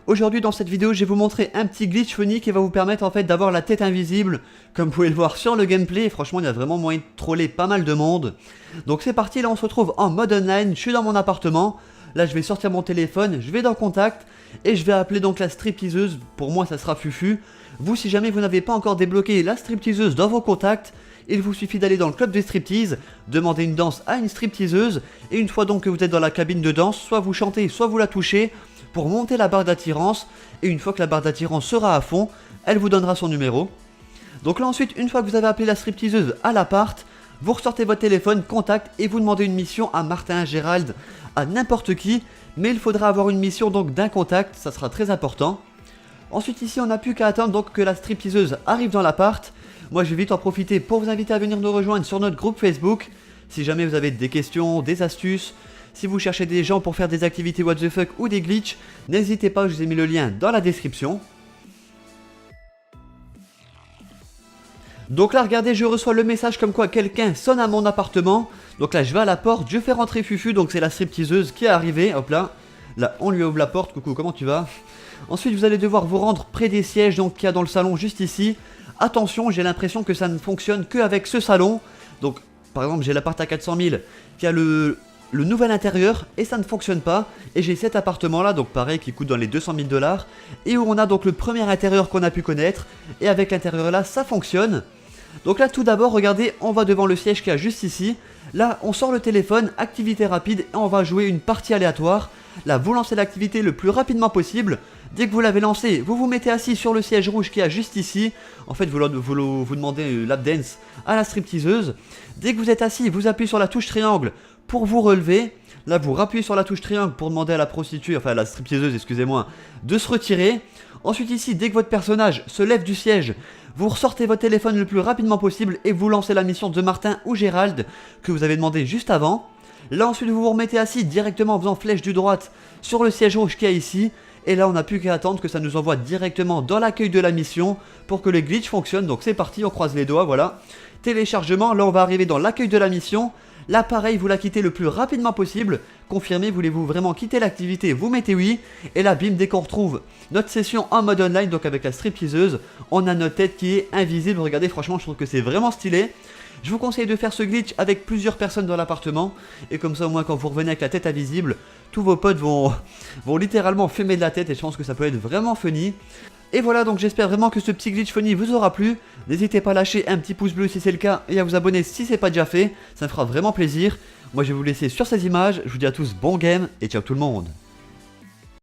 Aujourd'hui dans cette vidéo, je vais vous montrer un petit glitch funny qui va vous permettre en fait d'avoir la tête invisible, comme vous pouvez le voir sur le gameplay. Franchement, il y a vraiment moyen de troller pas mal de monde. Donc c'est parti, là on se retrouve en mode online, je suis dans mon appartement. Là je vais sortir mon téléphone, je vais dans contact et je vais appeler donc la stripteaseuse. Pour moi ça sera Fufu. Vous, si jamais vous n'avez pas encore débloqué la stripteaseuse dans vos contacts, il vous suffit d'aller dans le club de striptease, demander une danse à une stripteaseuse, et une fois donc que vous êtes dans la cabine de danse, soit vous chantez, soit vous la touchez, pour monter la barre d'attirance, et une fois que la barre d'attirance sera à fond, elle vous donnera son numéro. Donc là ensuite, une fois que vous avez appelé la stripteaseuse à l'appart, vous ressortez votre téléphone, contact, et vous demandez une mission à Martin, Gérald, à n'importe qui, mais il faudra avoir une mission donc d'un contact, ça sera très important. Ensuite ici on n'a plus qu'à attendre donc que la stripteaseuse arrive dans l'appart. Moi je vais vite en profiter pour vous inviter à venir nous rejoindre sur notre groupe Facebook. Si jamais vous avez des questions, des astuces, si vous cherchez des gens pour faire des activités what the fuck ou des glitches, n'hésitez pas, je vous ai mis le lien dans la description. Donc là regardez, je reçois le message comme quoi quelqu'un sonne à mon appartement. Donc là je vais à la porte, je fais rentrer Fufu, donc c'est la stripteaseuse qui est arrivée, hop là. Là on lui ouvre la porte, coucou, comment tu vas? Ensuite vous allez devoir vous rendre près des sièges donc qu'il y a dans le salon juste ici. Attention, j'ai l'impression que ça ne fonctionne qu'avec ce salon. Donc par exemple j'ai l'appart à 400 000 qui a le nouvel intérieur et ça ne fonctionne pas. Et j'ai cet appartement là, donc pareil, qui coûte dans les 200 000 $. Et où on a donc le premier intérieur qu'on a pu connaître. Et avec l'intérieur là ça fonctionne. Donc là tout d'abord regardez, on va devant le siège qui a juste ici. Là on sort le téléphone, activité rapide, et on va jouer une partie aléatoire. Là vous lancez l'activité le plus rapidement possible. Dès que vous l'avez lancé, vous vous mettez assis sur le siège rouge qui a juste ici. En fait vous demandez lap dance à la stripteaseuse. Dès que vous êtes assis, vous appuyez sur la touche triangle pour vous relever. Là vous rappuyez sur la touche triangle pour demander à la prostituée, enfin à la stripteaseuse excusez-moi, de se retirer. Ensuite ici, dès que votre personnage se lève du siège, vous ressortez votre téléphone le plus rapidement possible et vous lancez la mission de Martin ou Gérald que vous avez demandé juste avant. Là ensuite vous vous remettez assis directement en faisant flèche du droite sur le siège rouge qui est ici. Et là on n'a plus qu'à attendre que ça nous envoie directement dans l'accueil de la mission pour que le glitch fonctionne. Donc c'est parti, on croise les doigts, voilà. Téléchargement, là on va arriver dans l'accueil de la mission. Là pareil, vous la quittez le plus rapidement possible. Confirmez, voulez-vous vraiment quitter l'activité, vous mettez oui. Et là bim, dès qu'on retrouve notre session en mode online, donc avec la stripteaseuse, on a notre tête qui est invisible. Regardez, franchement je trouve que c'est vraiment stylé. Je vous conseille de faire ce glitch avec plusieurs personnes dans l'appartement. Et comme ça au moins quand vous revenez avec la tête invisible, tous vos potes vont littéralement fumer de la tête. Et je pense que ça peut être vraiment funny. Et voilà, donc j'espère vraiment que ce petit glitch funny vous aura plu. N'hésitez pas à lâcher un petit pouce bleu si c'est le cas. Et à vous abonner si c'est pas déjà fait. Ça me fera vraiment plaisir. Moi je vais vous laisser sur ces images. Je vous dis à tous bon game et ciao tout le monde.